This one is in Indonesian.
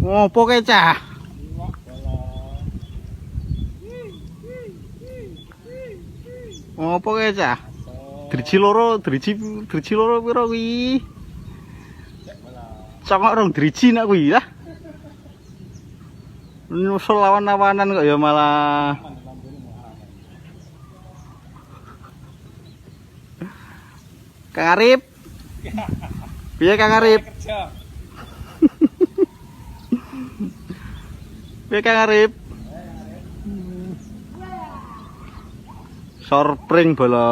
Ngopo kae cah? Ngopo kae cah? Driji loro piro kuwi? Congok rong driji nak kuwi ya. Nyusul lawan-lawanan kok ya malah. Kang Arif. Piye Kang Arif? Piye Kang Arif? Sorpring bola.